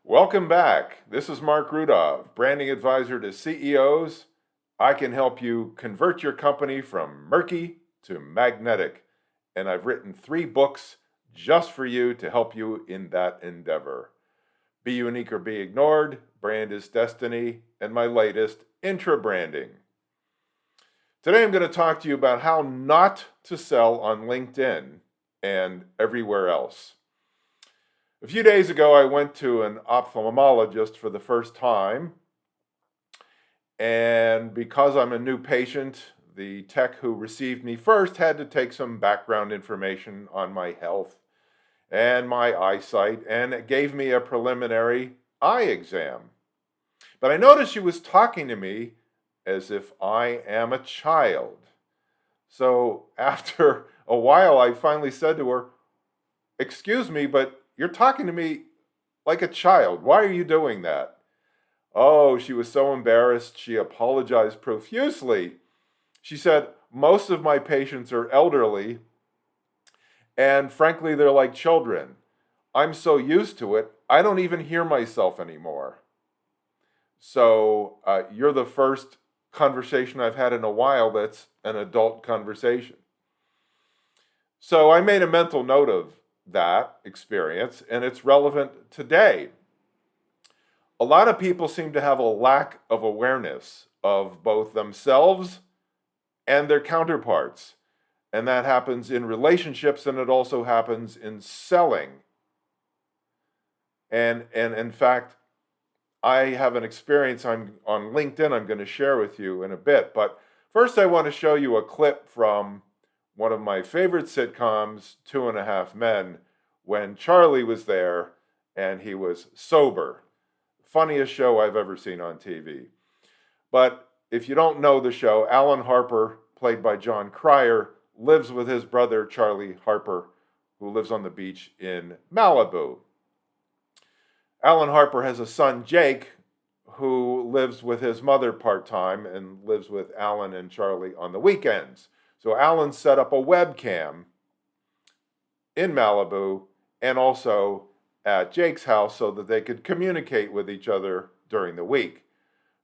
Welcome back. This is Marc Rudov, branding advisor to CEOs. I can help you convert your company from murky to magnetic. And I've written 3 books just for you to help you in that endeavor. Be Unique or Be Ignored, Brand is Destiny, and my latest, Intra-Branding. Today I'm going to talk to you about how not to sell on LinkedIn and everywhere else. A few days ago, I went to an ophthalmologist for the first time, and because I'm a new patient, the tech who received me first had to take some background information on my health and my eyesight, and it gave me a preliminary eye exam. But I noticed she was talking to me as if I am a child. So after a while, I finally said to her, "Excuse me, but you're talking to me like a child. Why are you doing that?" Oh, she was so embarrassed. She apologized profusely. She said, "Most of my patients are elderly, and frankly, they're like children. I'm so used to it, I don't even hear myself anymore." So you're the first conversation I've had in a while that's an adult conversation. So I made a mental note of that experience, and it's relevant today. A lot of people seem to have a lack of awareness of both themselves and their counterparts. And that happens in relationships, and it also happens in selling. And in fact, I have an experience on LinkedIn I'm going to share with you in a bit. But first, I want to show you a clip from one of my favorite sitcoms, 2.5 Men, when Charlie was there and he was sober. Funniest show I've ever seen on TV. But if you don't know the show, Alan Harper, played by John Cryer, lives with his brother Charlie Harper, who lives on the beach in Malibu. Alan Harper has a son, Jake, who lives with his mother part-time and lives with Alan and Charlie on the weekends. So Alan set up a webcam in Malibu and also at Jake's house so that they could communicate with each other during the week.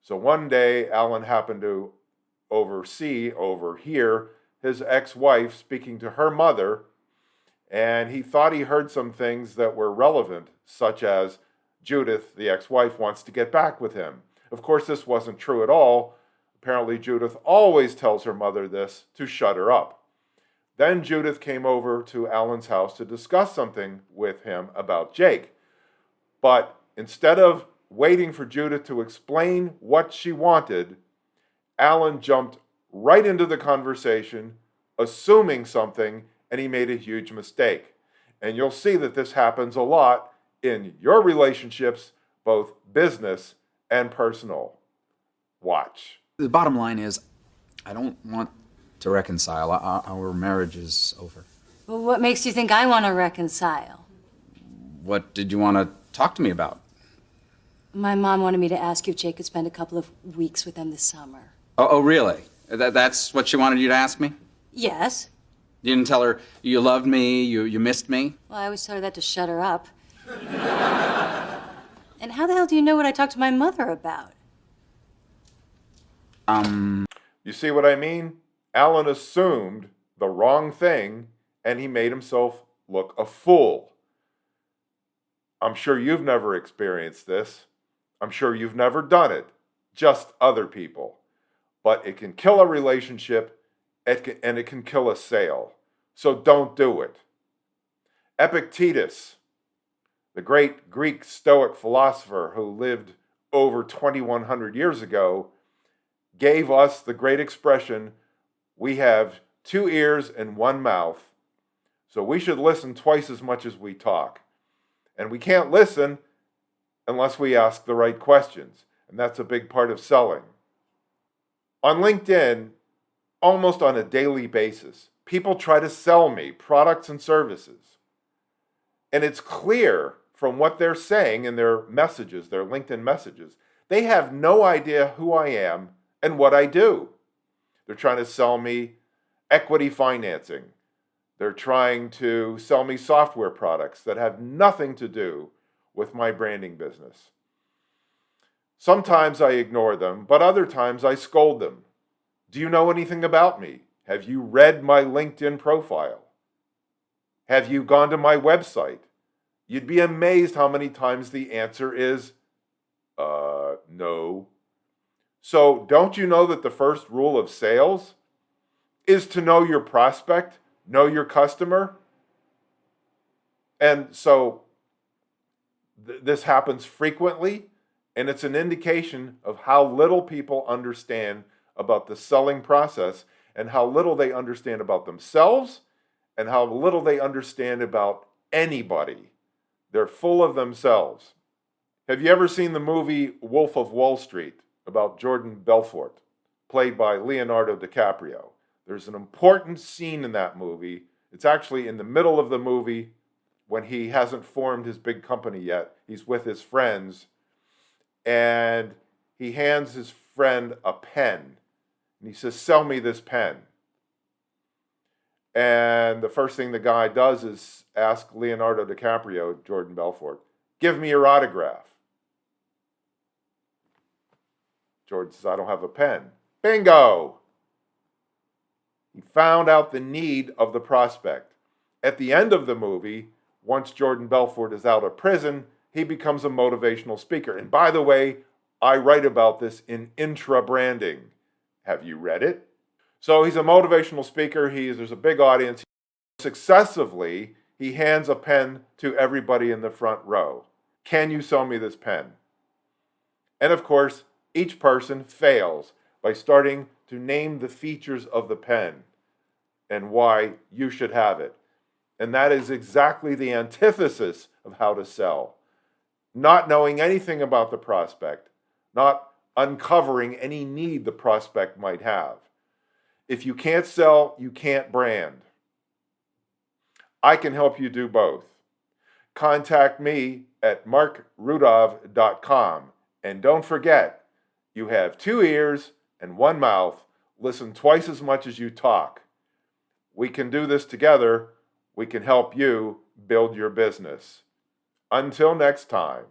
So one day, Alan happened to overhear his ex-wife speaking to her mother, and he thought he heard some things that were relevant, such as Judith, the ex-wife, wants to get back with him. Of course, this wasn't true at all. Apparently, Judith always tells her mother this to shut her up. Then Judith came over to Alan's house to discuss something with him about Jake. But instead of waiting for Judith to explain what she wanted, Alan jumped right into the conversation, assuming something, and he made a huge mistake. And you'll see that this happens a lot in your relationships, both business and personal. Watch. The bottom line is, I don't want to reconcile. Our marriage is over. Well, what makes you think I want to reconcile? What did you want to talk to me about? My mom wanted me to ask you if Jake could spend a couple of weeks with them this summer. Oh, really? That's what she wanted you to ask me? Yes. You didn't tell her you loved me, you missed me? Well, I always told her that to shut her up. And how the hell do you know what I talked to my mother about? You see what I mean? Alan assumed the wrong thing, and he made himself look a fool. I'm sure you've never experienced this. I'm sure you've never done it. Just other people. But it can kill a relationship, and it can kill a sale. So don't do it. Epictetus, the great Greek Stoic philosopher who lived over 2,100 years ago, gave us the great expression, "We have 2 ears and 1 mouth." So we should listen twice as much as we talk. And we can't listen unless we ask the right questions. And that's a big part of selling. On LinkedIn, almost on a daily basis, people try to sell me products and services. And it's clear from what they're saying in their messages, their LinkedIn messages, they have no idea who I am and what I do. They're trying to sell me equity financing. They're trying to sell me software products that have nothing to do with my branding business. Sometimes I ignore them, but other times I scold them. Do you know anything about me? Have you read my LinkedIn profile? Have you gone to my website? You'd be amazed how many times the answer is, no. So don't you know that the first rule of sales is to know your prospect, know your customer? And so this happens frequently, and it's an indication of how little people understand about the selling process and how little they understand about themselves and how little they understand about anybody. They're full of themselves. Have you ever seen the movie Wolf of Wall Street about Jordan Belfort, played by Leonardo DiCaprio? There's an important scene in that movie. It's actually in the middle of the movie when he hasn't formed his big company yet. He's with his friends, and he hands his friend a pen. And he says, "Sell me this pen." And the first thing the guy does is ask Leonardo DiCaprio, Jordan Belfort, "Give me your autograph." Jordan says, "I don't have a pen." Bingo! He found out the need of the prospect. At the end of the movie, once Jordan Belfort is out of prison, he becomes a motivational speaker. And by the way, I write about this in Intra Branding. Have you read it? So he's a motivational speaker. There's a big audience. Successively, he hands a pen to everybody in the front row. "Can you sell me this pen?" And of course, each person fails by starting to name the features of the pen and why you should have it. And that is exactly the antithesis of how to sell. Not knowing anything about the prospect, not uncovering any need the prospect might have. If you can't sell, you can't brand. I can help you do both. Contact me at marcrudov.com. And don't forget, you have 2 ears and 1 mouth. Listen twice as much as you talk. We can do this together. We can help you build your business. Until next time.